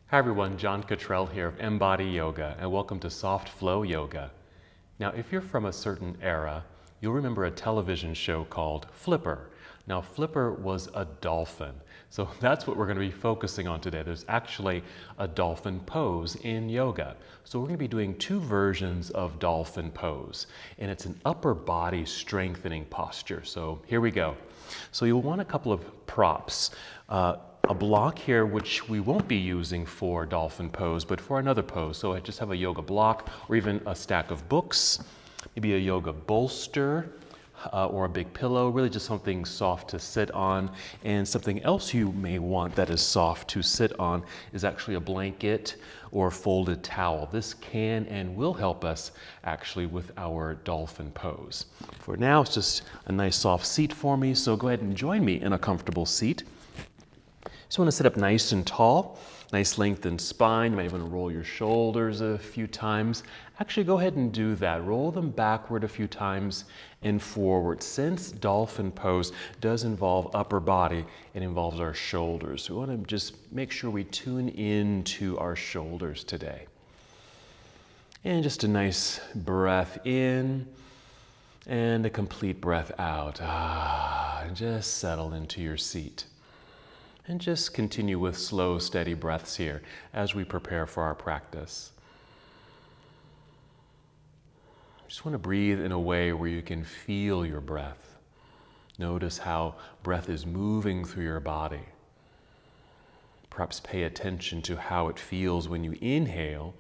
Hi everyone, John Cottrell here of MBODY Yoga, and welcome to Soft Flow Yoga. Now, if you're from a certain era, you'll remember a television show called Flipper. Now, Flipper was a dolphin, so that's what we're going to be focusing on today. There's actually a dolphin pose in yoga. So we're going to be doing two versions of dolphin pose, and it's an upper body strengthening posture. So here we go. So you'll want a couple of props. A block here, which we won't be using for dolphin pose, but for another pose. So I just have a yoga block or even a stack of books, maybe a yoga bolster or a big pillow, really just something soft to sit on. And something else you may want that is soft to sit on is actually a blanket or a folded towel. This can and will help us actually with our dolphin pose. For now, it's just a nice soft seat for me, so go ahead and join me in a comfortable seat. Just want to sit up nice and tall, nice lengthened spine. You might even roll your shoulders a few times. Actually, go ahead and do that. Roll them backward a few times and forward. Since dolphin pose does involve upper body, it involves our shoulders. So we want to just make sure we tune into our shoulders today. And just a nice breath in and a complete breath out. Just settle into your seat. And just continue with slow, steady breaths here as we prepare for our practice. Just want to breathe in a way where you can feel your breath. Notice how breath is moving through your body. Perhaps pay attention to how it feels when you inhale.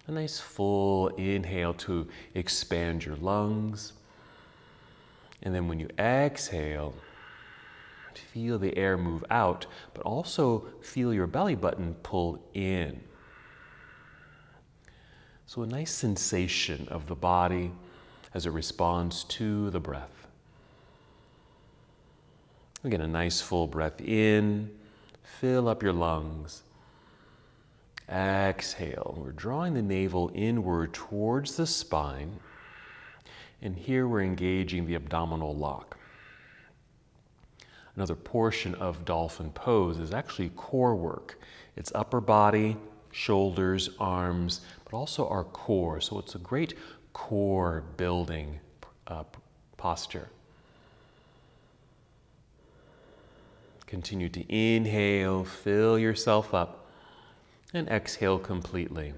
A nice full inhale to expand your lungs. And then when you exhale, feel the air move out, but also feel your belly button pull in. So a nice sensation of the body as it responds to the breath. Again, a nice full breath in, fill up your lungs. Exhale. We're drawing the navel inward towards the spine, and here we're engaging the abdominal lock. Another portion of dolphin pose is actually core work. It's upper body, shoulders, arms, but also our core. So it's a great core building posture. Continue to inhale, fill yourself up, and exhale completely.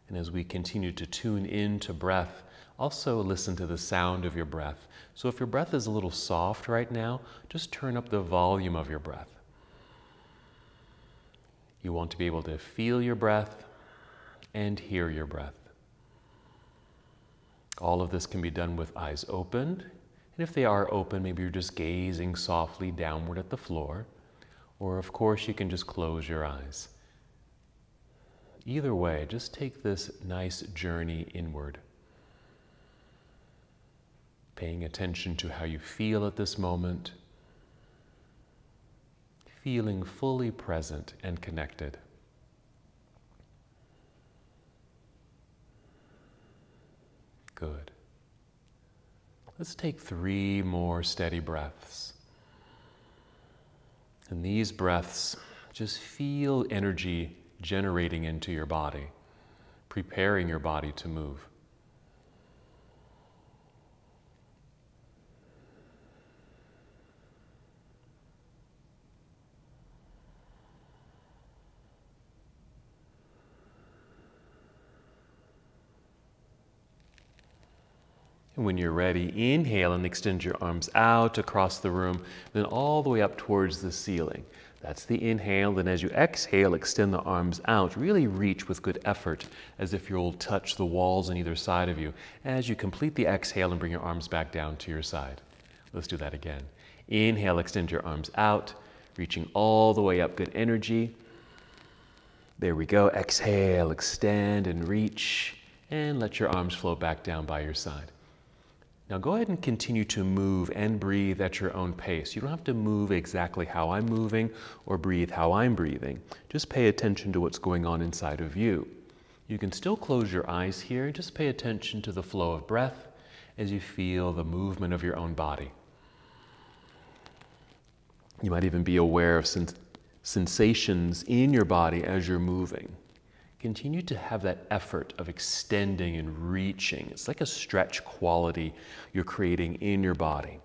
And as we continue to tune into breath, also listen to the sound of your breath. So if your breath is a little soft right now, just turn up the volume of your breath. You want to be able to feel your breath and hear your breath. All of this can be done with eyes opened. And if they are open, maybe you're just gazing softly downward at the floor. Or of course, you can just close your eyes. Either way, just take this nice journey inward. Paying attention to how you feel at this moment, feeling fully present and connected. Good. Let's take 3 more steady breaths. And these breaths, just feel energy generating into your body, preparing your body to move. And when you're ready, inhale and extend your arms out across the room, then all the way up towards the ceiling. That's the inhale. Then as you exhale, extend the arms out. Really reach with good effort, as if you'll touch the walls on either side of you. As you complete the exhale and bring your arms back down to your side. Let's do that again. Inhale, extend your arms out, reaching all the way up. Good energy. There we go. Exhale, extend and reach, and let your arms flow back down by your side. Now go ahead and continue to move and breathe at your own pace. You don't have to move exactly how I'm moving or breathe how I'm breathing. Just pay attention to what's going on inside of you. You can still close your eyes here and just pay attention to the flow of breath as you feel the movement of your own body. You might even be aware of sensations in your body as you're moving. Continue to have that effort of extending and reaching. It's like a stretch quality you're creating in your body.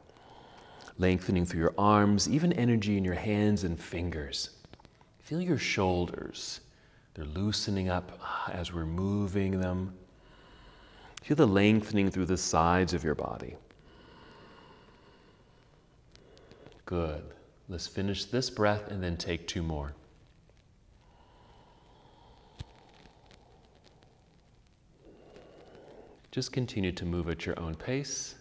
Lengthening through your arms, even energy in your hands and fingers. Feel your shoulders. They're loosening up as we're moving them. Feel the lengthening through the sides of your body. Good. Let's finish this breath and then take 2 more. Just continue to move at your own pace.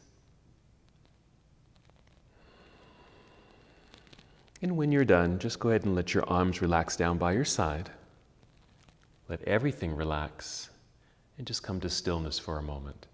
And when you're done, just go ahead and let your arms relax down by your side. Let everything relax and just come to stillness for a moment.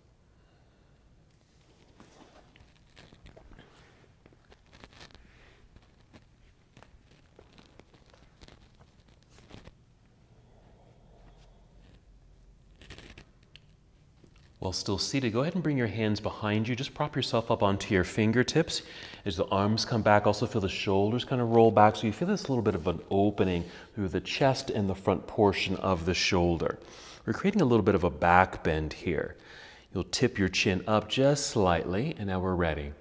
While still seated, go ahead and bring your hands behind you. Just prop yourself up onto your fingertips. As the arms come back, also feel the shoulders kind of roll back. So you feel this little bit of an opening through the chest and the front portion of the shoulder. We're creating a little bit of a back bend here. You'll tip your chin up just slightly, and now we're ready.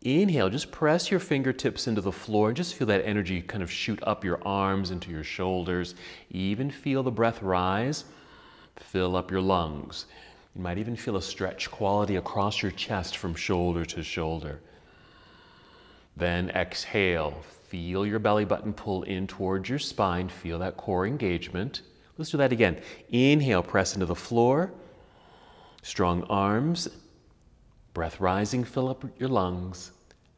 Inhale, just press your fingertips into the floor and just feel that energy kind of shoot up your arms into your shoulders. Even feel the breath rise. Fill up your lungs. You might even feel a stretch quality across your chest from shoulder to shoulder. Then exhale. Feel your belly button pull in towards your spine. Feel that core engagement. Let's do that again. Inhale, press into the floor. Strong arms. Breath rising, fill up your lungs.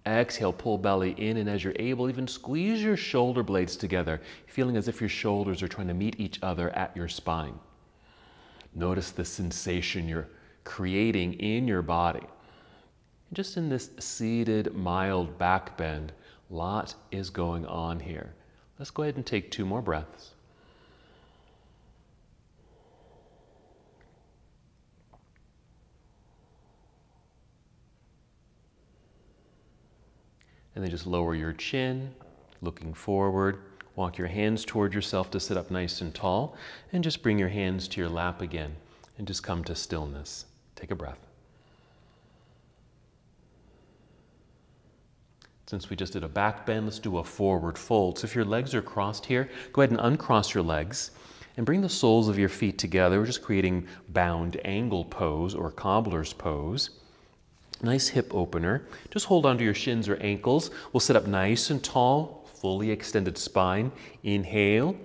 Exhale, pull belly in, and as you're able, even squeeze your shoulder blades together, feeling as if your shoulders are trying to meet each other at your spine. Notice the sensation you're creating in your body. Just in this seated, mild back bend, a lot is going on here. Let's go ahead and take 2 more breaths. And then just lower your chin, looking forward. Walk your hands toward yourself to sit up nice and tall, and just bring your hands to your lap again, and just come to stillness. Take a breath. Since we just did a back bend, let's do a forward fold. So if your legs are crossed here, go ahead and uncross your legs, and bring the soles of your feet together. We're just creating bound angle pose or cobbler's pose. Nice hip opener. Just hold onto your shins or ankles. We'll sit up nice and tall. Fully extended spine. Inhale.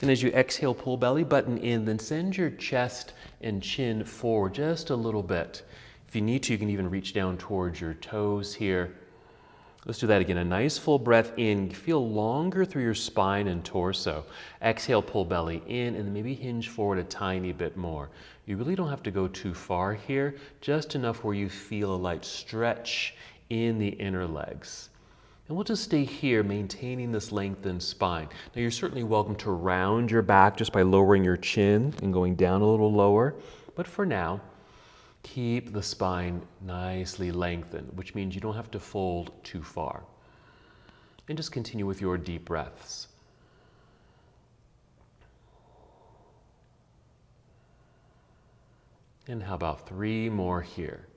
And as you exhale, pull belly button in, then send your chest and chin forward just a little bit. If you need to, you can even reach down towards your toes here. Let's do that again. A nice full breath in. Feel longer through your spine and torso. Exhale, pull belly in, and then maybe hinge forward a tiny bit more. You really don't have to go too far here, just enough where you feel a light stretch in the inner legs. And we'll just stay here, maintaining this lengthened spine. Now, you're certainly welcome to round your back just by lowering your chin and going down a little lower. But for now, keep the spine nicely lengthened, which means you don't have to fold too far. And just continue with your deep breaths. And how about 3 more here?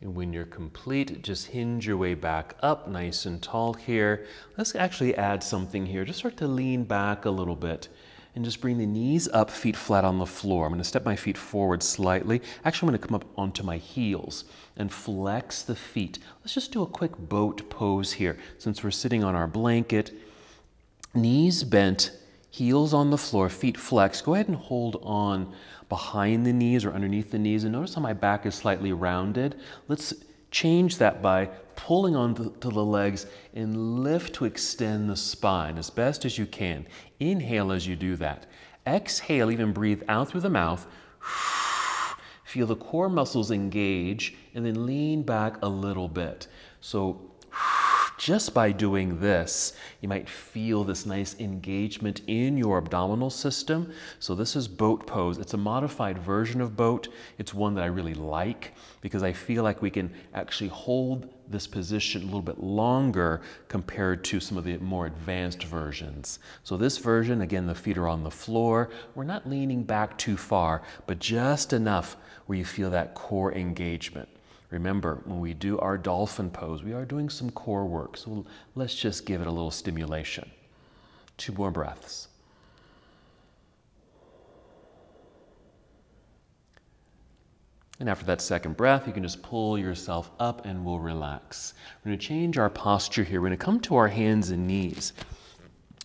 And when you're complete, just hinge your way back up nice and tall here. Let's actually add something here. Just start to lean back a little bit and just bring the knees up, feet flat on the floor. I'm going to step my feet forward slightly. Actually, I'm going to come up onto my heels and flex the feet. Let's just do a quick boat pose here. Since we're sitting on our blanket, knees bent, heels on the floor, feet flexed. Go ahead and hold on behind the knees or underneath the knees. And notice how my back is slightly rounded. Let's change that by pulling onto the legs and lift to extend the spine as best as you can. Inhale as you do that. Exhale, even breathe out through the mouth. Feel the core muscles engage and then lean back a little bit. So Just by doing this, you might feel this nice engagement in your abdominal system. So this is boat pose. It's a modified version of boat. It's one that I really like because I feel like we can actually hold this position a little bit longer compared to some of the more advanced versions. So this version, again, the feet are on the floor. We're not leaning back too far, but just enough where you feel that core engagement. Remember, when we do our dolphin pose, we are doing some core work. So let's just give it a little stimulation. 2 more breaths. And after that second breath, you can just pull yourself up and we'll relax. We're going to change our posture here. We're going to come to our hands and knees.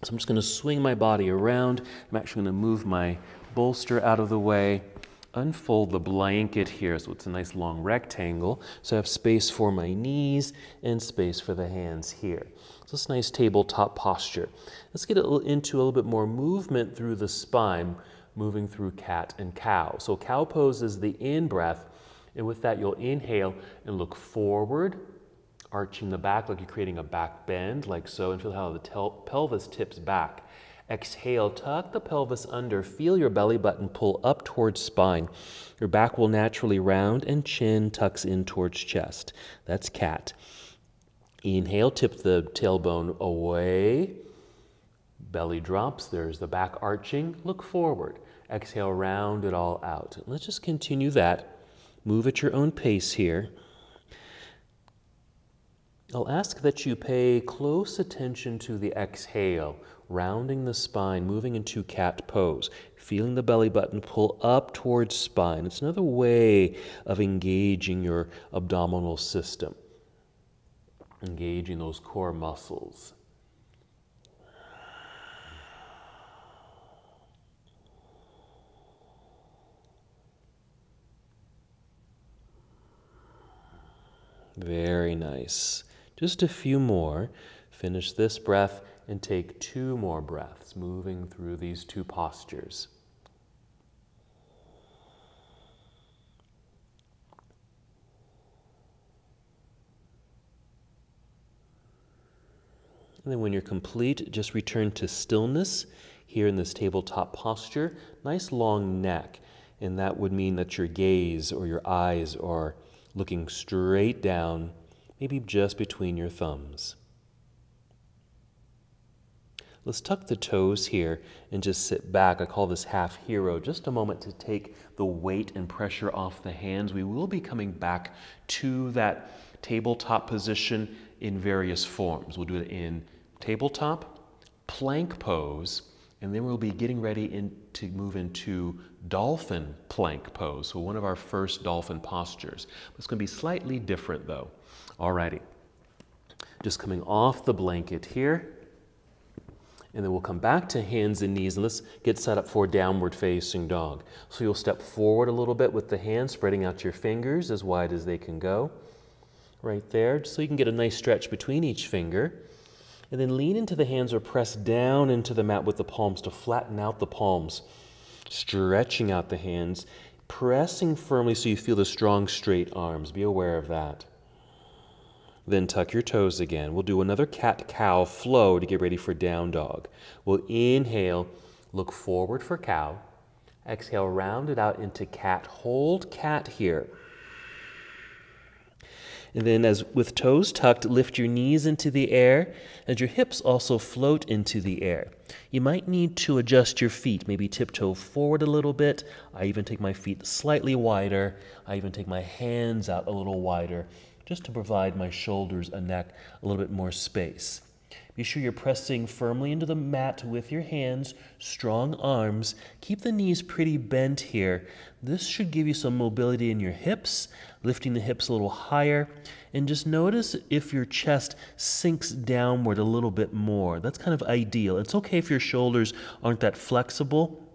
So I'm just going to swing my body around. I'm actually going to move my bolster out of the way. Unfold the blanket here, so it's a nice long rectangle. So I have space for my knees and space for the hands here. So it's a nice tabletop posture. Let's get into a little bit more movement through the spine, moving through cat and cow. So cow pose is the in-breath, and with that you'll inhale and look forward, arching the back like you're creating a back bend, like so, and feel how the pelvis tips back. Exhale, tuck the pelvis under, feel your belly button pull up towards spine. Your back will naturally round and chin tucks in towards chest. That's cat. Inhale, tip the tailbone away. Belly drops, there's the back arching. Look forward. Exhale, round it all out. Let's just continue that. Move at your own pace here. I'll ask that you pay close attention to the exhale, rounding the spine, moving into cat pose, feeling the belly button pull up towards spine. It's another way of engaging your abdominal system, engaging those core muscles. Very nice. Just a few more. Finish this breath and take 2 more breaths, moving through these 2 postures. And then when you're complete, just return to stillness here in this tabletop posture. Nice long neck, and that would mean that your gaze or your eyes are looking straight down, maybe just between your thumbs. Let's tuck the toes here and just sit back. I call this half hero. Just a moment to take the weight and pressure off the hands. We will be coming back to that tabletop position in various forms. We'll do it in tabletop, plank pose, and then we'll be getting ready to move into dolphin plank pose. So one of our first dolphin postures. It's going to be slightly different though. Alrighty. Just coming off the blanket here. And then we'll come back to hands and knees, and let's get set up for downward facing dog. So you'll step forward a little bit with the hands, spreading out your fingers as wide as they can go. Right there, so you can get a nice stretch between each finger. And then lean into the hands or press down into the mat with the palms to flatten out the palms. Stretching out the hands, pressing firmly so you feel the strong, straight arms. Be aware of that. Then tuck your toes again. We'll do another cat-cow flow to get ready for down dog. We'll inhale, look forward for cow. Exhale, round it out into cat. Hold cat here. And then as with toes tucked, lift your knees into the air and your hips also float into the air. You might need to adjust your feet, maybe tiptoe forward a little bit. I even take my feet slightly wider. I even take my hands out a little wider, just to provide my shoulders and neck a little bit more space. Be sure you're pressing firmly into the mat with your hands, strong arms. Keep the knees pretty bent here. This should give you some mobility in your hips, lifting the hips a little higher. And just notice if your chest sinks downward a little bit more. That's kind of ideal. It's okay if your shoulders aren't that flexible.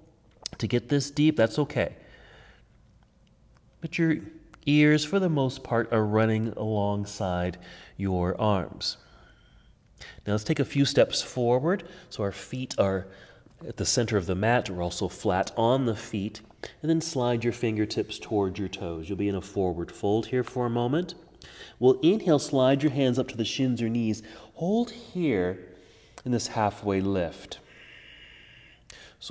To get this deep, that's okay. But your ears, for the most part, are running alongside your arms. Now let's take a few steps forward. So our feet are at the center of the mat. We're also flat on the feet. And then slide your fingertips toward your toes. You'll be in a forward fold here for a moment. We'll inhale, slide your hands up to the shins or knees. hold here in this halfway lift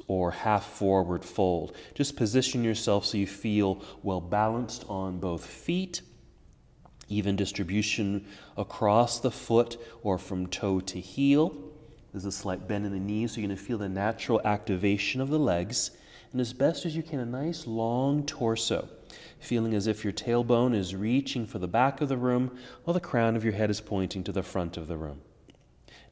or half forward fold. Just position yourself so you feel well balanced on both feet, even distribution across the foot or from toe to heel. There's a slight bend in the knees, so you're going to feel the natural activation of the legs. And as best as you can, a nice long torso, feeling as if your tailbone is reaching for the back of the room while the crown of your head is pointing to the front of the room.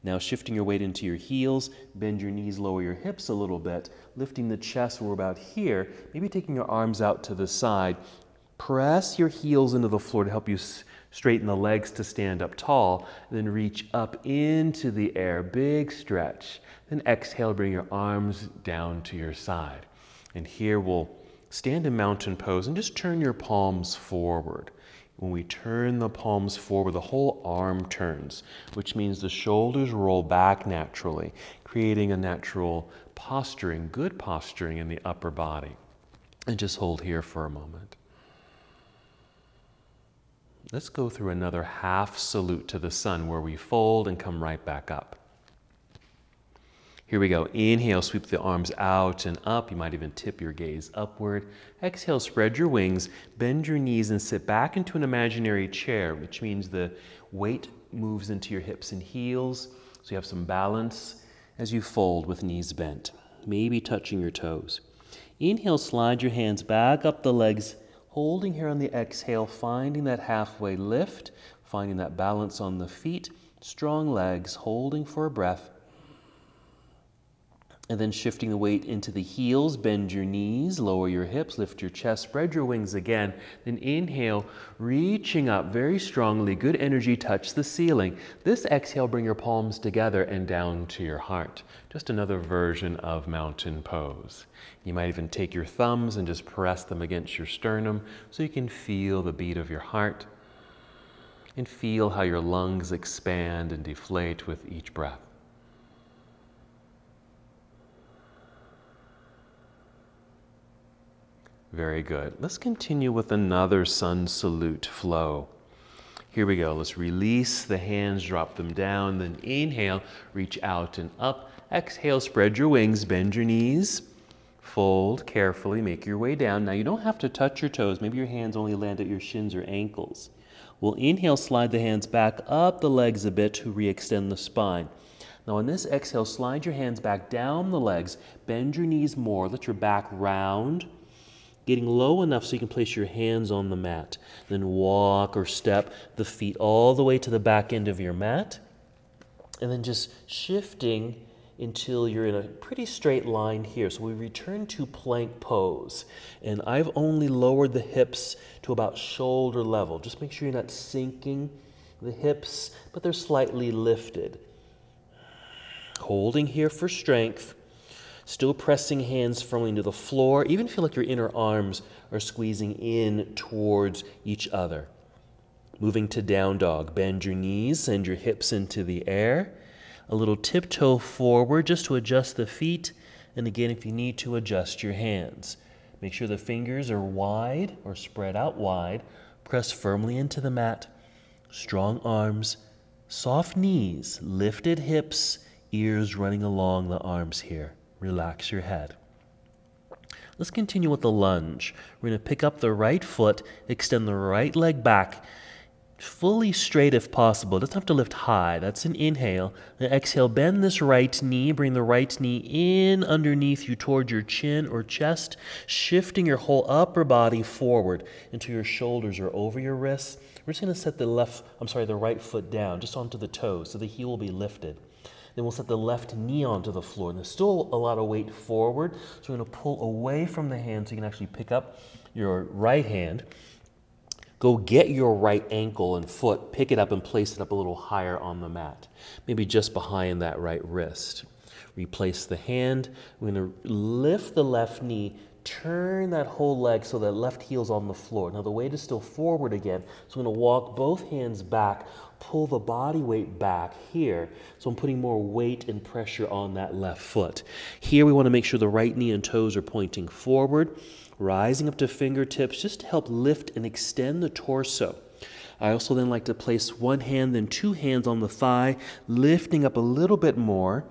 Now shifting your weight into your heels, bend your knees, lower your hips a little bit, lifting the chest, we're about here, maybe taking your arms out to the side. Press your heels into the floor to help you straighten the legs to stand up tall, then reach up into the air, big stretch. Then exhale, bring your arms down to your side. And here we'll stand in mountain pose and just turn your palms forward. When we turn the palms forward, the whole arm turns, which means the shoulders roll back naturally, creating a natural posturing, good posturing in the upper body. And just hold here for a moment. Let's go through another half salute to the sun where we fold and come right back up. Here we go. Inhale, sweep the arms out and up. You might even tip your gaze upward. Exhale, spread your wings, bend your knees and sit back into an imaginary chair, which means the weight moves into your hips and heels, so you have some balance as you fold with knees bent, maybe touching your toes. Inhale, slide your hands back up the legs, holding here on the exhale, finding that halfway lift, finding that balance on the feet, strong legs, holding for a breath. And then shifting the weight into the heels, bend your knees, lower your hips, lift your chest, spread your wings again. Then inhale, reaching up very strongly, good energy, touch the ceiling. This exhale, bring your palms together and down to your heart. Just another version of mountain pose. You might even take your thumbs and just press them against your sternum so you can feel the beat of your heart and feel how your lungs expand and deflate with each breath. Very good. Let's continue with another sun salute flow. Here we go. Let's release the hands, drop them down, then inhale, reach out and up. Exhale, spread your wings, bend your knees, fold carefully, make your way down. Now you don't have to touch your toes. Maybe your hands only land at your shins or ankles. We'll inhale, slide the hands back up the legs a bit to re-extend the spine. Now on this exhale, slide your hands back down the legs, bend your knees more, let your back round, getting low enough so you can place your hands on the mat. Then walk or step the feet all the way to the back end of your mat. And then just shifting until you're in a pretty straight line here. So we return to plank pose. And I've only lowered the hips to about shoulder level. Just make sure you're not sinking the hips, but they're slightly lifted. Holding here for strength. Still pressing hands firmly into the floor. Even feel like your inner arms are squeezing in towards each other. Moving to down dog. Bend your knees, send your hips into the air. A little tiptoe forward just to adjust the feet. And again, if you need to, adjust your hands. Make sure the fingers are wide or spread out wide. Press firmly into the mat. Strong arms, soft knees, lifted hips, ears running along the arms here. Relax your head. Let's continue with the lunge. We're going to pick up the right foot, extend the right leg back, fully straight if possible. It doesn't have to lift high. That's an inhale. Then exhale, bend this right knee. Bring the right knee in underneath you toward your chin or chest, shifting your whole upper body forward until your shoulders are over your wrists. We're just going to set the right foot down, just onto the toes, so the heel will be lifted. Then we'll set the left knee onto the floor. And there's still a lot of weight forward, so we're going to pull away from the hand so you can actually pick up your right hand. Go get your right ankle and foot, pick it up and place it up a little higher on the mat, maybe just behind that right wrist. Replace the hand. We're going to lift the left knee, turn that whole leg so that left heel's on the floor. Now the weight is still forward again, so I'm going to walk both hands back, pull the body weight back here. So I'm putting more weight and pressure on that left foot. Here we want to make sure the right knee and toes are pointing forward, rising up to fingertips just to help lift and extend the torso. I also then like to place one hand, then two hands on the thigh, lifting up a little bit more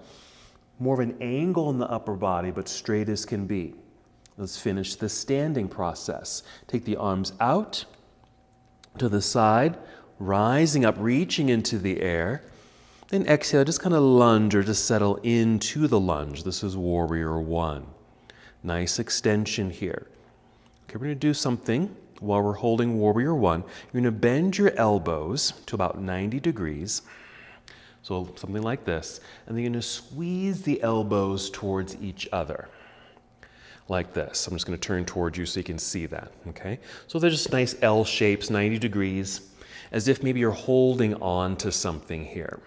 of an angle in the upper body, but straight as can be. Let's finish the standing process. Take the arms out to the side, rising up, reaching into the air. Then exhale, just kind of lunge or just settle into the lunge. This is Warrior One. Nice extension here. Okay, we're going to do something while we're holding Warrior One. You're going to bend your elbows to about 90 degrees. So something like this. And then you're going to squeeze the elbows towards each other. Like this. I'm just going to turn towards you so you can see that. Okay? So they're just nice L shapes, 90 degrees, as if maybe you're holding on to something here.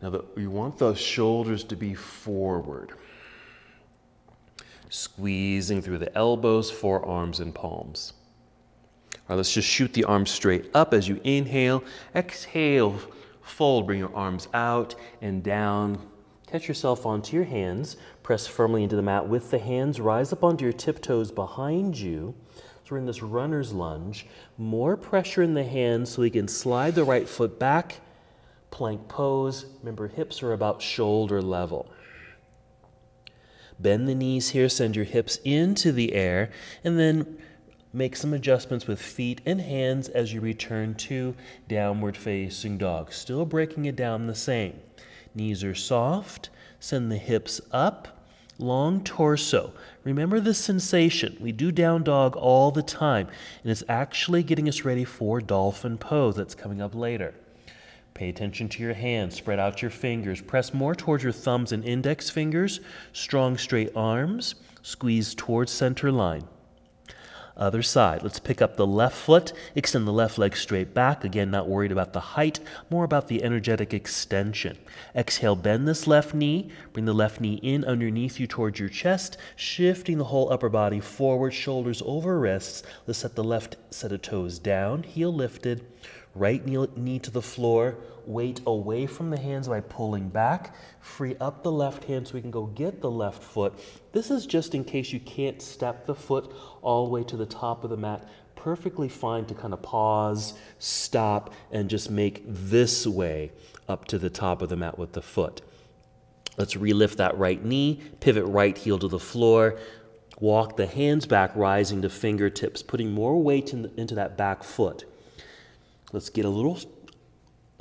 Now, you want those shoulders to be forward. Squeezing through the elbows, forearms, and palms. All right, let's just shoot the arms straight up as you inhale. Exhale, fold, bring your arms out and down. Catch yourself onto your hands. Press firmly into the mat with the hands. Rise up onto your tiptoes behind you. So we're in this runner's lunge. More pressure in the hands so we can slide the right foot back. Plank pose. Remember, hips are about shoulder level. Bend the knees here, send your hips into the air, and then make some adjustments with feet and hands as you return to downward facing dog. Still breaking it down the same. Knees are soft. Send the hips up. Long torso. Remember this sensation. We do down dog all the time, and it's actually getting us ready for Dolphin Pose. That's coming up later. Pay attention to your hands. Spread out your fingers. Press more towards your thumbs and index fingers. Strong, straight arms. Squeeze towards center line. Other side. Let's pick up the left foot. Extend the left leg straight back. Again, not worried about the height. More about the energetic extension. Exhale, bend this left knee. Bring the left knee in underneath you towards your chest. Shifting the whole upper body forward. Shoulders over wrists. Let's set the left set of toes down. Heel lifted. Right knee to the floor, weight away from the hands by pulling back. Free up the left hand so we can go get the left foot. This is just in case you can't step the foot all the way to the top of the mat. Perfectly fine to kind of pause, stop, and just make this way up to the top of the mat with the foot. Let's relift that right knee, pivot right heel to the floor. Walk the hands back, rising to fingertips, putting more weight into that back foot. Let's get a little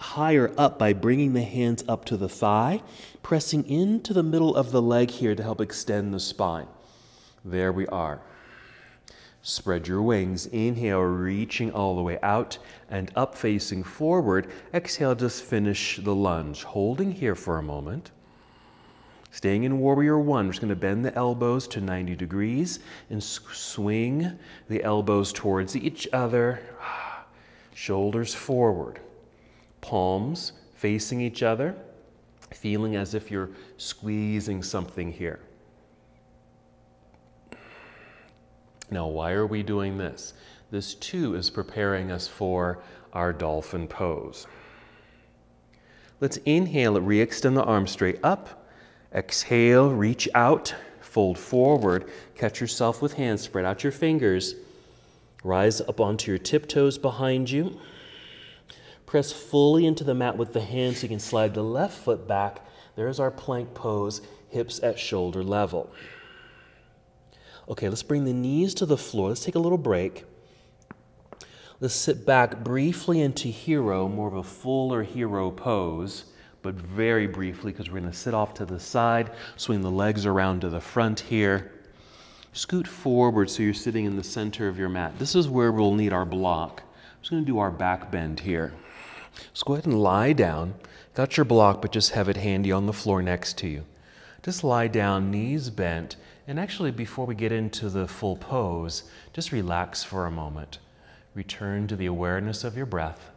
higher up by bringing the hands up to the thigh, pressing into the middle of the leg here to help extend the spine. There we are. Spread your wings. Inhale, reaching all the way out and up facing forward. Exhale, just finish the lunge. Holding here for a moment. Staying in Warrior One, we're just going to bend the elbows to 90 degrees and swing the elbows towards each other. Shoulders forward, palms facing each other, feeling as if you're squeezing something here. Now, why are we doing this? This too is preparing us for our Dolphin Pose. Let's inhale, re-extend the arms straight up. Exhale, reach out, fold forward, catch yourself with hands, spread out your fingers. Rise up onto your tiptoes behind you. Press fully into the mat with the hands so you can slide the left foot back. There's our plank pose, hips at shoulder level. Okay, let's bring the knees to the floor. Let's take a little break. Let's sit back briefly into hero, more of a fuller hero pose, but very briefly because we're going to sit off to the side, swing the legs around to the front here. Scoot forward so you're sitting in the center of your mat. This is where we'll need our block. I'm just going to do our back bend here. So go ahead and lie down. Got your block, but just have it handy on the floor next to you. Just lie down, knees bent. And actually, before we get into the full pose, just relax for a moment. Return to the awareness of your breath.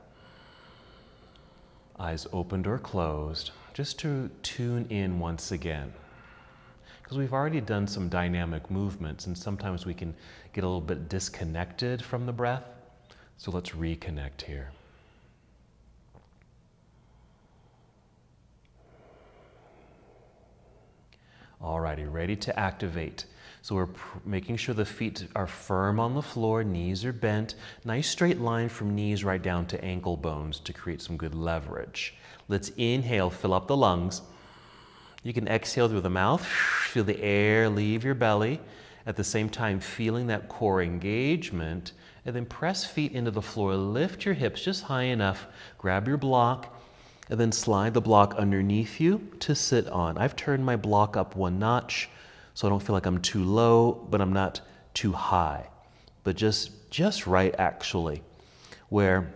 Eyes opened or closed, just to tune in once again. Because we've already done some dynamic movements, and sometimes we can get a little bit disconnected from the breath. So let's reconnect here. Alrighty, ready to activate. So we're making sure the feet are firm on the floor, knees are bent. Nice straight line from knees right down to ankle bones to create some good leverage. Let's inhale, fill up the lungs. You can exhale through the mouth, feel the air leave your belly. At the same time, feeling that core engagement, and then press feet into the floor. Lift your hips just high enough, grab your block, and then slide the block underneath you to sit on. I've turned my block up one notch, so I don't feel like I'm too low, but I'm not too high. But just right, actually, where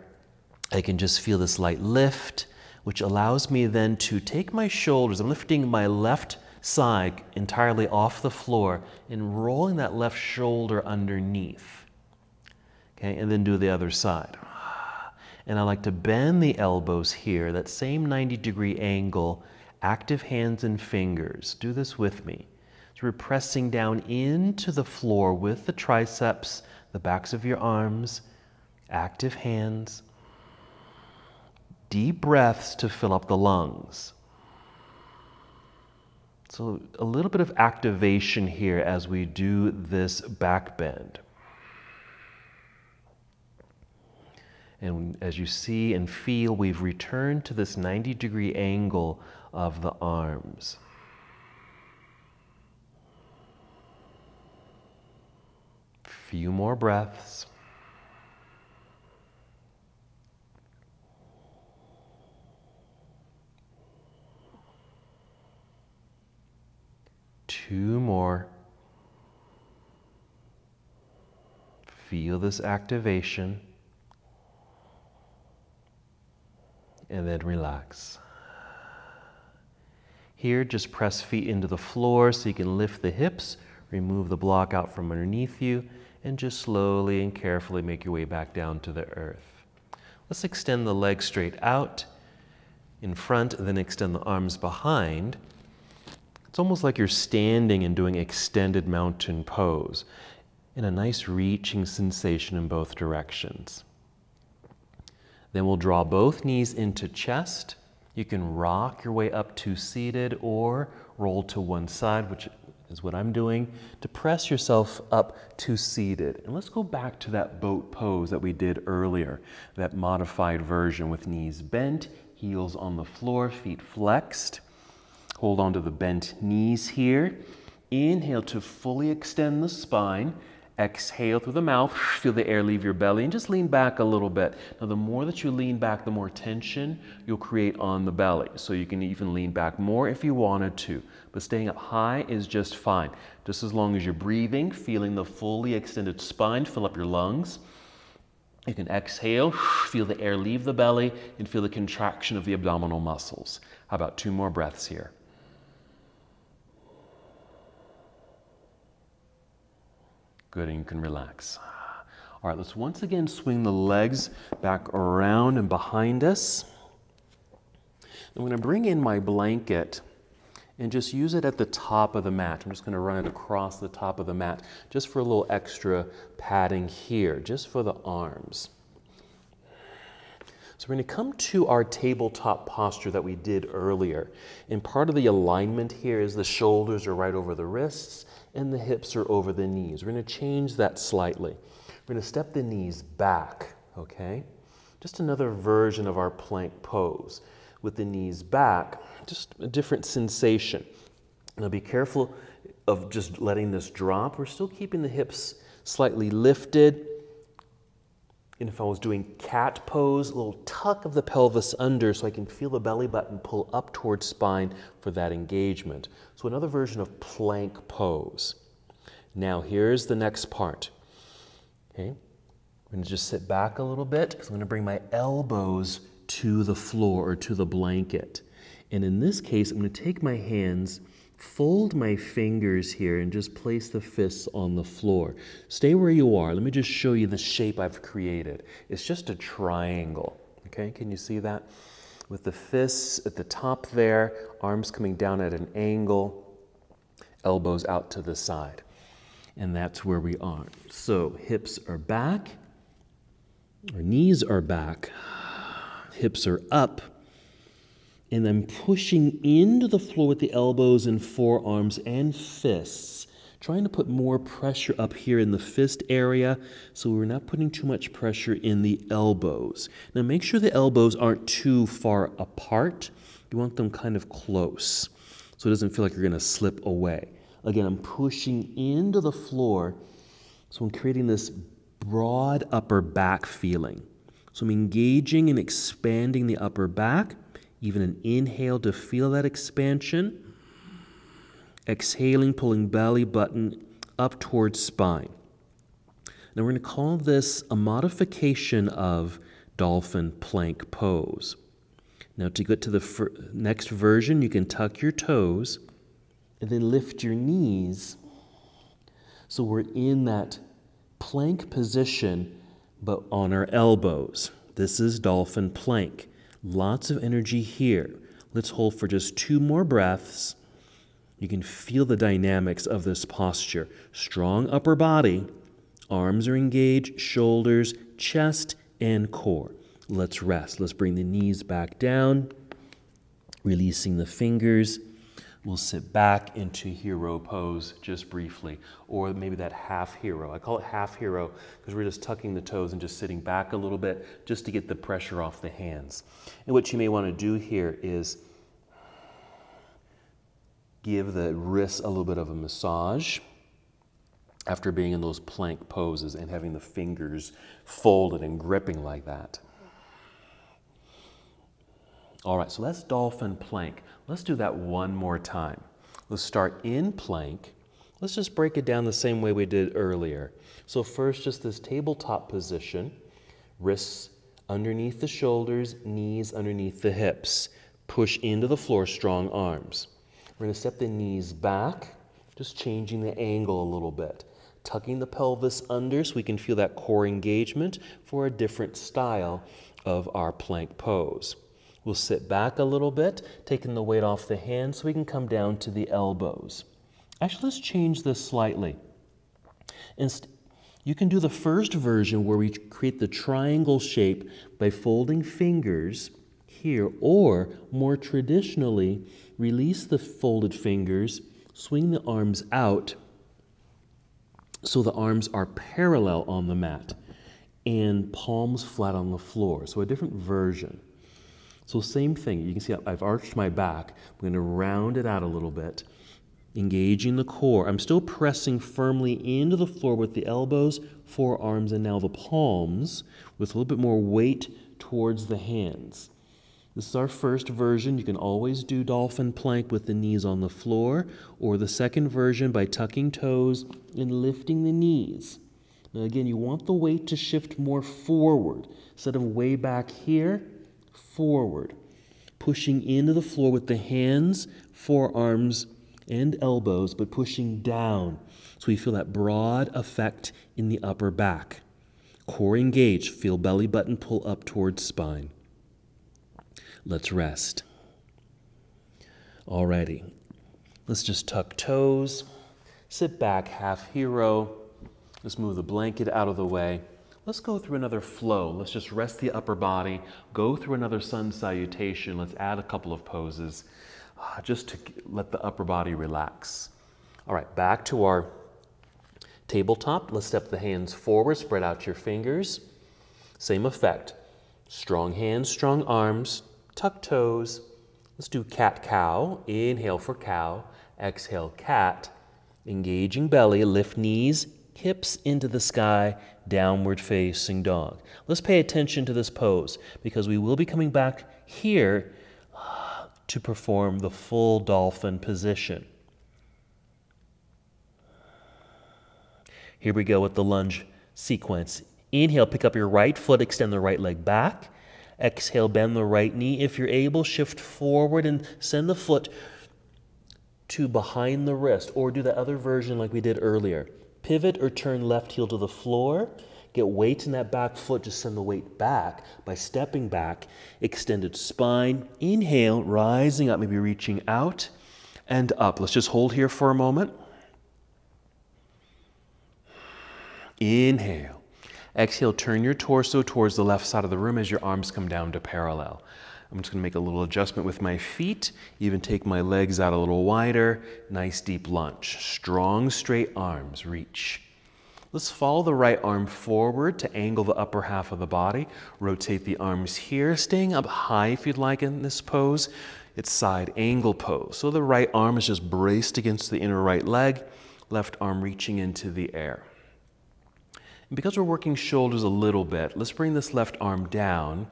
I can just feel this light lift, which allows me then to take my shoulders. I'm lifting my left side entirely off the floor and rolling that left shoulder underneath. Okay, and then do the other side. And I like to bend the elbows here, that same 90-degree angle, active hands and fingers. Do this with me. So we're pressing down into the floor with the triceps, the backs of your arms, active hands. Deep breaths to fill up the lungs. So a little bit of activation here as we do this back bend. And as you see and feel, we've returned to this 90-degree angle of the arms. Few more breaths. Two more. Feel this activation. And then relax. Here, just press feet into the floor so you can lift the hips, remove the block out from underneath you, and just slowly and carefully make your way back down to the earth. Let's extend the legs straight out in front, and then extend the arms behind. It's almost like you're standing and doing extended mountain pose in a nice reaching sensation in both directions. Then we'll draw both knees into chest. You can rock your way up to seated or roll to one side, which is what I'm doing, to press yourself up to seated. And let's go back to that boat pose that we did earlier, that modified version with knees bent, heels on the floor, feet flexed. Hold on to the bent knees here. Inhale to fully extend the spine. Exhale through the mouth, feel the air leave your belly, and just lean back a little bit. Now, the more that you lean back, the more tension you'll create on the belly. So you can even lean back more if you wanted to. But staying up high is just fine. Just as long as you're breathing, feeling the fully extended spine, fill up your lungs. You can exhale, feel the air leave the belly, and feel the contraction of the abdominal muscles. How about two more breaths here? Good, and you can relax. All right, let's once again swing the legs back around and behind us. I'm going to bring in my blanket and just use it at the top of the mat. I'm just going to run it across the top of the mat just for a little extra padding here, just for the arms. So we're going to come to our tabletop posture that we did earlier. And part of the alignment here is the shoulders are right over the wrists and the hips are over the knees. We're going to change that slightly. We're going to step the knees back, okay? Just another version of our plank pose. With the knees back, just a different sensation. Now be careful of just letting this drop. We're still keeping the hips slightly lifted. And if I was doing cat pose, a little tuck of the pelvis under so I can feel the belly button pull up towards spine for that engagement. So another version of plank pose. Now here's the next part. Okay, I'm going to just sit back a little bit because I'm going to bring my elbows to the floor or to the blanket. And in this case, I'm going to take my hands, fold my fingers here, and just place the fists on the floor. Stay where you are. Let me just show you the shape I've created. It's just a triangle. Okay, can you see that? With the fists at the top there, arms coming down at an angle, elbows out to the side. And that's where we are. So hips are back, our knees are back, hips are up, and I'm pushing into the floor with the elbows and forearms and fists Trying to put more pressure up here in the fist area so we're not putting too much pressure in the elbows. Now make sure the elbows aren't too far apart. You want them kind of close so it doesn't feel like you're going to slip away. Again, I'm pushing into the floor, so I'm creating this broad upper back feeling. So I'm engaging and expanding the upper back, even an inhale to feel that expansion. Exhaling, pulling belly button up towards spine. Now we're going to call this a modification of Dolphin Plank Pose. Now to get to the next version, you can tuck your toes and then lift your knees. So we're in that plank position, but on our elbows. This is Dolphin Plank. Lots of energy here. Let's hold for just 2 more breaths. You can feel the dynamics of this posture. Strong upper body, arms are engaged, shoulders, chest, and core. Let's rest. Let's bring the knees back down, releasing the fingers. We'll sit back into hero pose just briefly, or maybe that half hero. I call it half hero because we're just tucking the toes and just sitting back a little bit just to get the pressure off the hands. And what you may want to do here is give the wrists a little bit of a massage after being in those plank poses and having the fingers folded and gripping like that. All right, so that's Dolphin Plank. Let's do that one more time. Let's start in plank. Let's just break it down the same way we did earlier. So first, just this tabletop position, wrists underneath the shoulders, knees underneath the hips. Push into the floor, strong arms. We're going to step the knees back, just changing the angle a little bit. Tucking the pelvis under so we can feel that core engagement for a different style of our plank pose. We'll sit back a little bit, taking the weight off the hands so we can come down to the elbows. Actually, let's change this slightly. You can do the first version where we create the triangle shape by folding fingers here, or more traditionally, release the folded fingers, swing the arms out so the arms are parallel on the mat and palms flat on the floor. So a different version. So same thing, you can see I've arched my back. I'm going to round it out a little bit, engaging the core. I'm still pressing firmly into the floor with the elbows, forearms, and now the palms with a little bit more weight towards the hands. This is our first version. You can always do Dolphin Plank with the knees on the floor, or the second version by tucking toes and lifting the knees. Now again, you want the weight to shift more forward. Instead of way back here, forward. Pushing into the floor with the hands, forearms, and elbows, but pushing down so we feel that broad effect in the upper back. Core engaged. Feel belly button pull up towards spine. Let's rest. Alrighty, let's just tuck toes, sit back, half hero. Let's move the blanket out of the way. Let's go through another flow. Let's just rest the upper body, go through another sun salutation. Let's add a couple of poses just to let the upper body relax. All right, back to our tabletop. Let's step the hands forward, spread out your fingers. Same effect. Strong hands, strong arms. Tuck toes. Let's do cat-cow. Inhale for cow. Exhale, cat. Engaging belly. Lift knees, hips into the sky. Downward facing dog. Let's pay attention to this pose because we will be coming back here to perform the full dolphin position. Here we go with the lunge sequence. Inhale, pick up your right foot, extend the right leg back. Exhale, bend the right knee. If you're able, shift forward and send the foot to behind the wrist, or do the other version like we did earlier. Pivot or turn left heel to the floor. Get weight in that back foot. Just send the weight back by stepping back. Extended spine. Inhale, rising up, maybe reaching out and up. Let's just hold here for a moment. Inhale. Exhale, turn your torso towards the left side of the room as your arms come down to parallel. I'm just going to make a little adjustment with my feet, even take my legs out a little wider. Nice deep lunge. Strong straight arms, reach. Let's follow the right arm forward to angle the upper half of the body. Rotate the arms here, staying up high if you'd like in this pose. It's side angle pose. So the right arm is just braced against the inner right leg, left arm reaching into the air. And because we're working shoulders a little bit, let's bring this left arm down,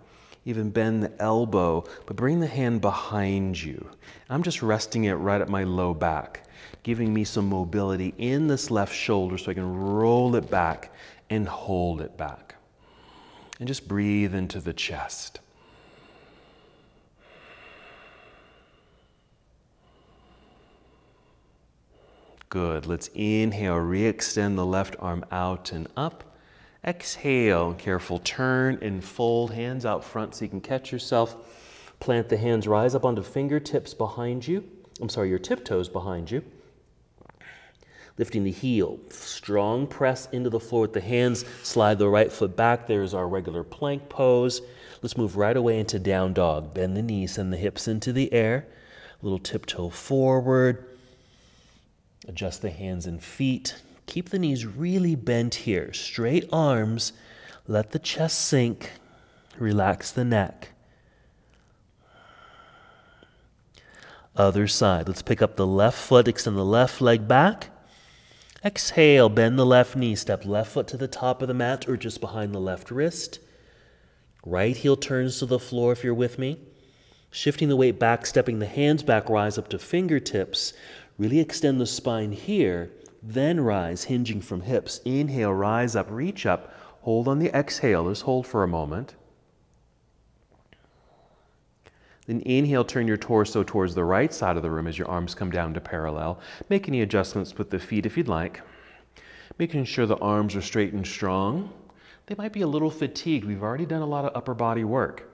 even bend the elbow, but bring the hand behind you. I'm just resting it right at my low back, giving me some mobility in this left shoulder so I can roll it back and hold it back. And just breathe into the chest. Good. Let's inhale, re-extend the left arm out and up. Exhale, careful turn and fold, hands out front so you can catch yourself. Plant the hands, rise up onto fingertips behind you. Your tiptoes behind you. Lifting the heel, strong press into the floor with the hands, slide the right foot back. There's our regular plank pose. Let's move right away into down dog. Bend the knees, send the hips into the air. Little tiptoe forward. Adjust the hands and feet. Keep the knees really bent here. Straight arms. Let the chest sink. Relax the neck. Other side. Let's pick up the left foot. Extend the left leg back. Exhale. Bend the left knee. Step left foot to the top of the mat or just behind the left wrist. Right heel turns to the floor if you're with me. Shifting the weight back, stepping the hands back, rise up to fingertips. Really extend the spine here, then rise, hinging from hips. Inhale, rise up, reach up. Hold on the exhale. Let's hold for a moment. Then inhale, turn your torso towards the right side of the room as your arms come down to parallel. Make any adjustments with the feet if you'd like. Making sure the arms are straight and strong. They might be a little fatigued. We've already done a lot of upper body work.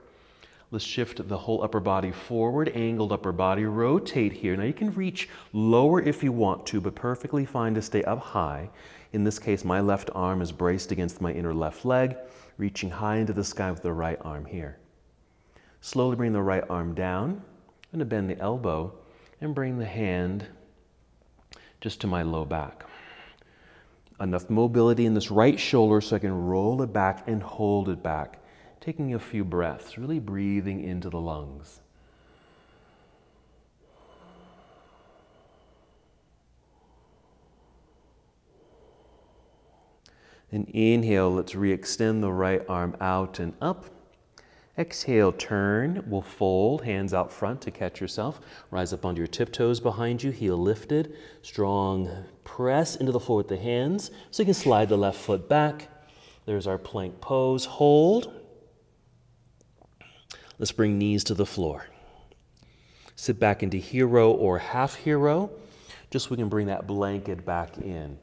Let's shift the whole upper body forward, angled upper body, rotate here. Now you can reach lower if you want to, but perfectly fine to stay up high. In this case, my left arm is braced against my inner left leg, reaching high into the sky with the right arm here. Slowly bring the right arm down. I'm going to bend the elbow and bring the hand just to my low back. Enough mobility in this right shoulder so I can roll it back and hold it back. Taking a few breaths, really breathing into the lungs. And inhale, let's re-extend the right arm out and up. Exhale, turn, we'll fold, hands out front to catch yourself. Rise up onto your tiptoes behind you, heel lifted. Strong press into the floor with the hands so you can slide the left foot back. There's our plank pose, hold. Let's bring knees to the floor. Sit back into hero or half hero, just so we can bring that blanket back in.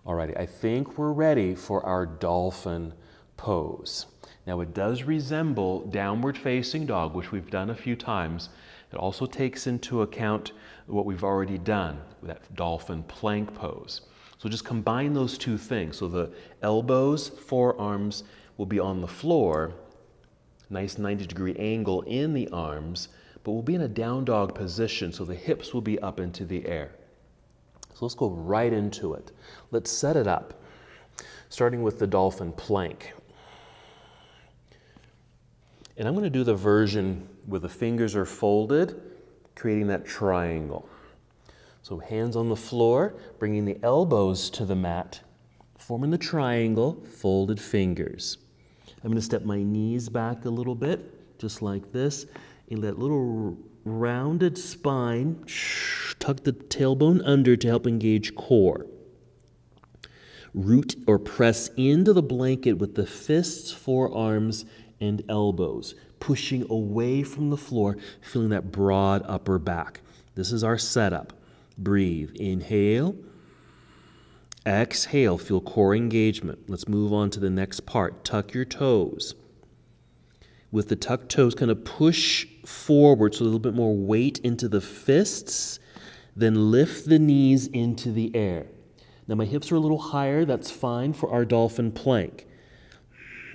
Alrighty, I think we're ready for our dolphin pose. Now it does resemble downward facing dog, which we've done a few times. It also takes into account what we've already done, that dolphin plank pose. So just combine those two things. So the elbows, forearms will be on the floor, nice 90-degree angle in the arms, but we'll be in a down dog position, so the hips will be up into the air. So let's go right into it. Let's set it up, starting with the dolphin plank. And I'm going to do the version where the fingers are folded, creating that triangle. So hands on the floor, bringing the elbows to the mat, forming the triangle, folded fingers. I'm going to step my knees back a little bit, just like this, in that little rounded spine. Tuck the tailbone under to help engage core. Root or press into the blanket with the fists, forearms, and elbows, pushing away from the floor, feeling that broad upper back. This is our setup. Breathe. Inhale. Exhale, feel core engagement. Let's move on to the next part. Tuck your toes. With the tucked toes, kind of push forward so a little bit more weight into the fists, then lift the knees into the air. Now my hips are a little higher, that's fine for our dolphin plank,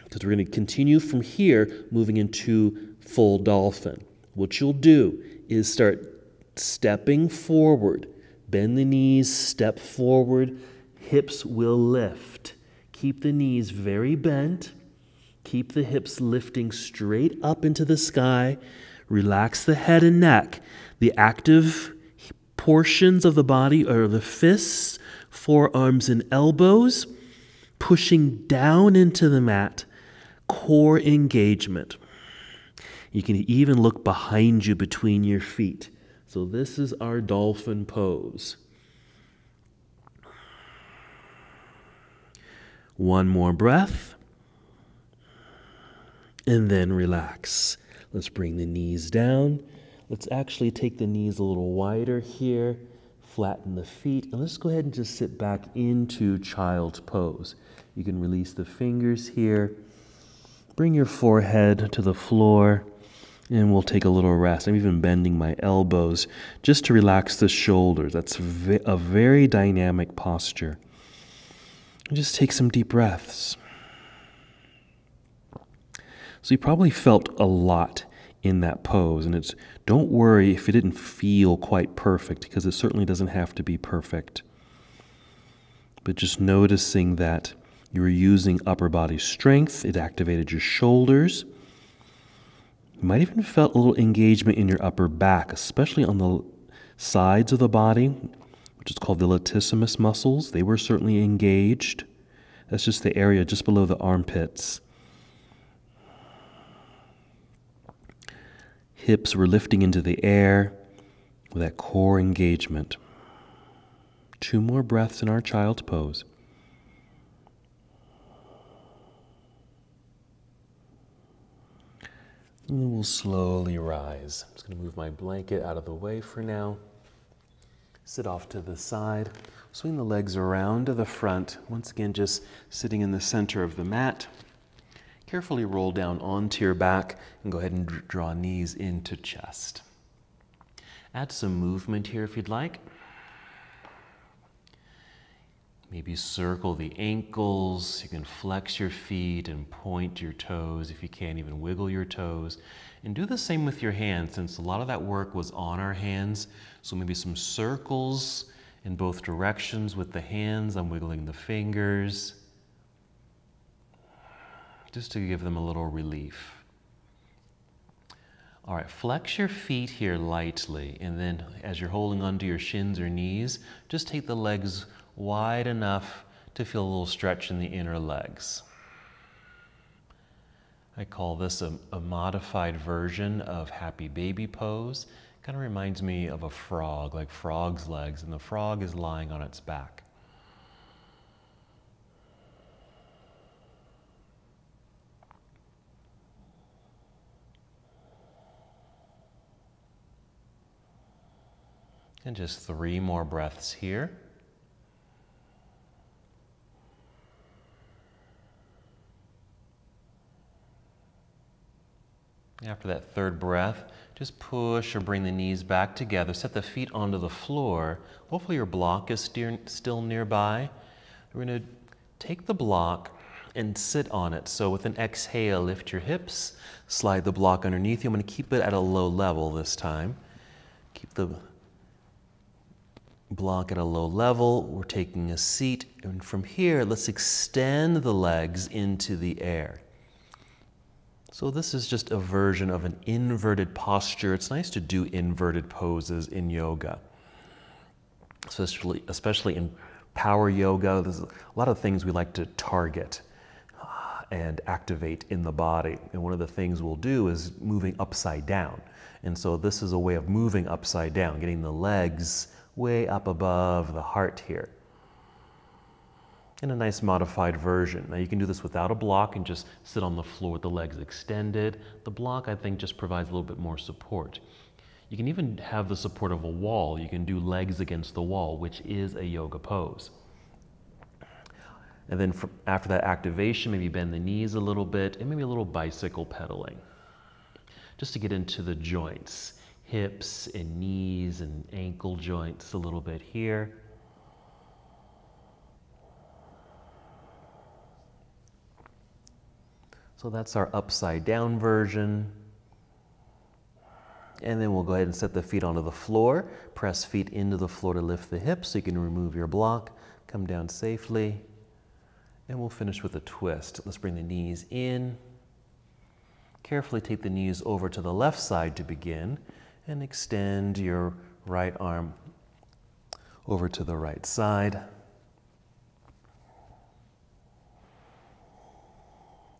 because we're going to continue from here, moving into full dolphin. what you'll do is start stepping forward. Bend the knees, step forward, hips will lift. Keep the knees very bent. Keep the hips lifting straight up into the sky. Relax the head and neck. The active portions of the body are the fists, forearms, and elbows, pushing down into the mat. Core engagement. You can even look behind you between your feet. So this is our dolphin pose. One more breath. And then relax. Let's bring the knees down. Let's actually take the knees a little wider here. Flatten the feet. And let's go ahead and just sit back into child's pose. You can release the fingers here. Bring your forehead to the floor. And we'll take a little rest. I'm even bending my elbows just to relax the shoulders. That's a very dynamic posture. And just take some deep breaths. So you probably felt a lot in that pose. And don't worry if it didn't feel quite perfect, because it certainly doesn't have to be perfect. But just noticing that you were using upper body strength. It activated your shoulders. You might even felt a little engagement in your upper back, especially on the sides of the body, which is called the latissimus muscles. They were certainly engaged. That's just the area just below the armpits. Hips were lifting into the air with that core engagement. 2 more breaths in our child's pose. And then we'll slowly rise. I'm just going to move my blanket out of the way for now. Sit off to the side. Swing the legs around to the front. Once again, just sitting in the center of the mat. Carefully roll down onto your back and go ahead and draw knees into chest. Add some movement here if you'd like. Maybe circle the ankles. You can flex your feet and point your toes if you can, even wiggle your toes. And do the same with your hands, since a lot of that work was on our hands. So maybe some circles in both directions with the hands. I'm wiggling the fingers, just to give them a little relief. All right, flex your feet here lightly, and then as you're holding onto your shins or knees, just take the legs wide enough to feel a little stretch in the inner legs. I call this a modified version of happy baby pose. Kind of reminds me of a frog, like frog's legs, and the frog is lying on its back. And just 3 more breaths here. After that 3rd breath, just push or bring the knees back together. Set the feet onto the floor. Hopefully your block is still nearby. We're going to take the block and sit on it. So with an exhale, lift your hips, slide the block underneath you. I'm going to keep it at a low level this time. Keep the block at a low level. We're taking a seat. And from here, let's extend the legs into the air. So this is just a version of an inverted posture. It's nice to do inverted poses in yoga, especially in power yoga. There's a lot of things we like to target and activate in the body. And one of the things we'll do is moving upside down. And so this is a way of moving upside down, getting the legs way up above the heart here. In a nice modified version. Now you can do this without a block and just sit on the floor with the legs extended. The block, I think, just provides a little bit more support. You can even have the support of a wall. You can do legs against the wall, which is a yoga pose. And then after that activation, maybe bend the knees a little bit and maybe a little bicycle pedaling, just to get into the joints, hips and knees and ankle joints a little bit here. So that's our upside down version. And then we'll go ahead and set the feet onto the floor. Press feet into the floor to lift the hips so you can remove your block. Come down safely. And we'll finish with a twist. Let's bring the knees in. Carefully take the knees over to the left side to begin. And extend your right arm over to the right side.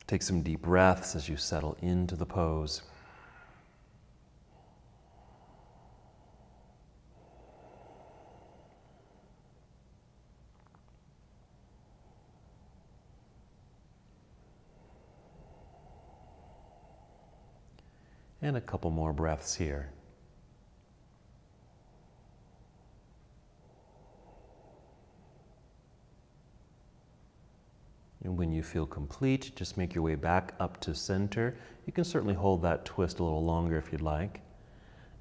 Take some deep breaths as you settle into the pose. And a couple more breaths here. And when you feel complete, just make your way back up to center. You can certainly hold that twist a little longer if you'd like.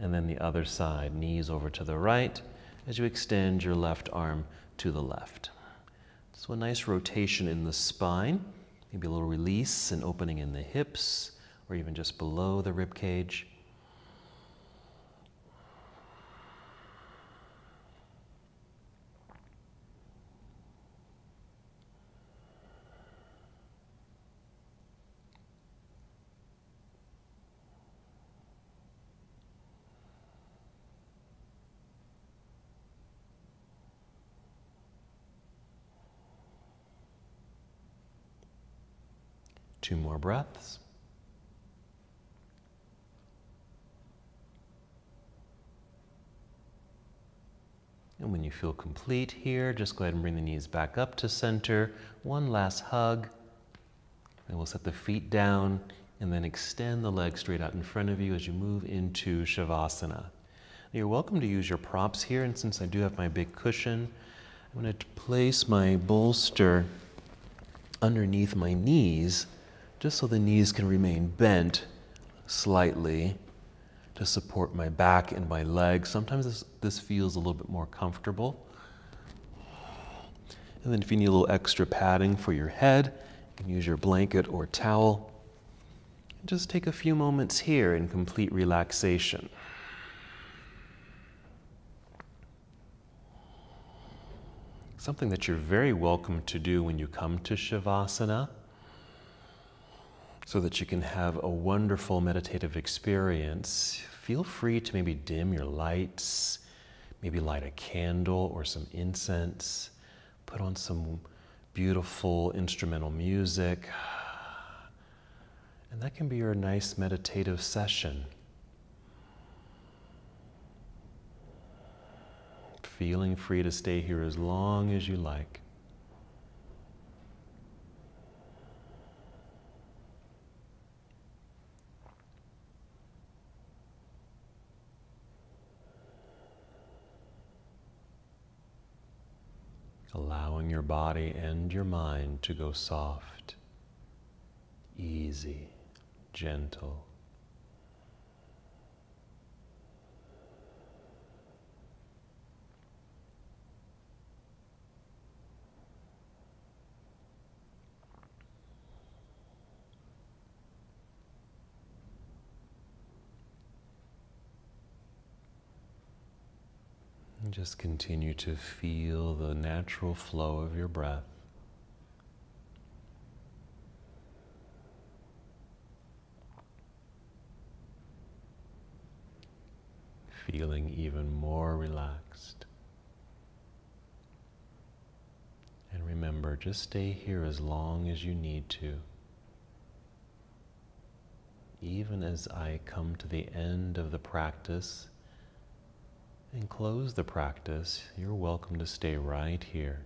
And then the other side, knees over to the right as you extend your left arm to the left. So a nice rotation in the spine, maybe a little release and opening in the hips, or even just below the rib cage. Two more breaths. And when you feel complete here, just go ahead and bring the knees back up to center. One last hug. And we'll set the feet down and then extend the legs straight out in front of you as you move into Shavasana. Now, you're welcome to use your props here, and since I do have my big cushion, I'm going to place my bolster underneath my knees just so the knees can remain bent slightly to support my back and my legs. Sometimes this feels a little bit more comfortable. And then if you need a little extra padding for your head, you can use your blanket or towel. And just take a few moments here in complete relaxation. Something that you're very welcome to do when you come to Shavasana, so that you can have a wonderful meditative experience. Feel free to maybe dim your lights, maybe light a candle or some incense, put on some beautiful instrumental music, and that can be your nice meditative session. Feeling free to stay here as long as you like. Allowing your body and your mind to go soft, easy, gentle. And just continue to feel the natural flow of your breath. Feeling even more relaxed. And remember, just stay here as long as you need to. Even as I come to the end of the practice and close the practice, you're welcome to stay right here.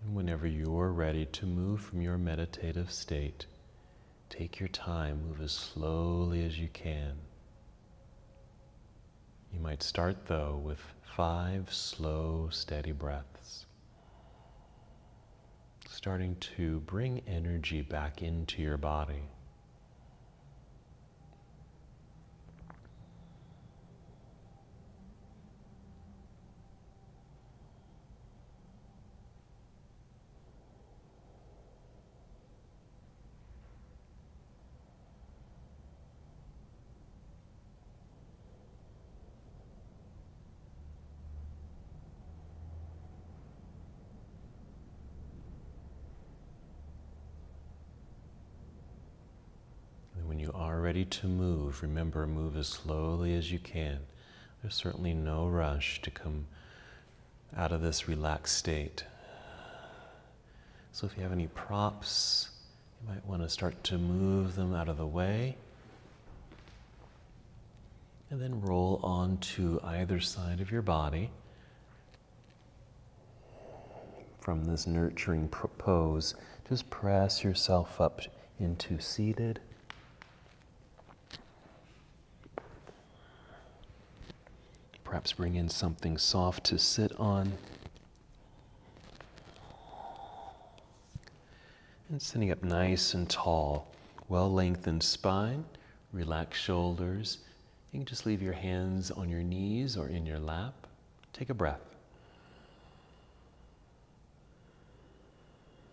And whenever you're ready to move from your meditative state, take your time, move as slowly as you can. You might start, though, with 5 slow, steady breaths. Starting to bring energy back into your body. ready to move, remember, move as slowly as you can. There's certainly no rush to come out of this relaxed state. So if you have any props, you might want to start to move them out of the way. And then roll onto either side of your body. From this nurturing pose, just press yourself up into seated. Perhaps bring in something soft to sit on. And sitting up nice and tall, well-lengthened spine, relaxed shoulders. You can just leave your hands on your knees or in your lap. Take a breath.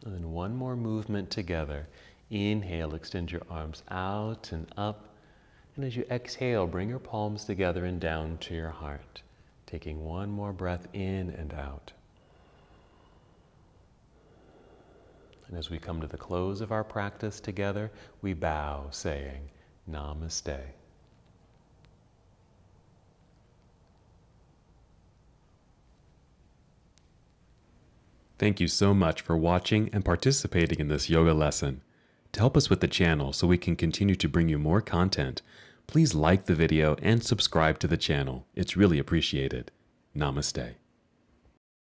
And then one more movement together. Inhale, extend your arms out and up. And as you exhale, bring your palms together and down to your heart. Taking one more breath in and out. And as we come to the close of our practice together, we bow, saying, Namaste. Thank you so much for watching and participating in this yoga lesson. To help us with the channel so we can continue to bring you more content, please like the video and subscribe to the channel. It's really appreciated. Namaste.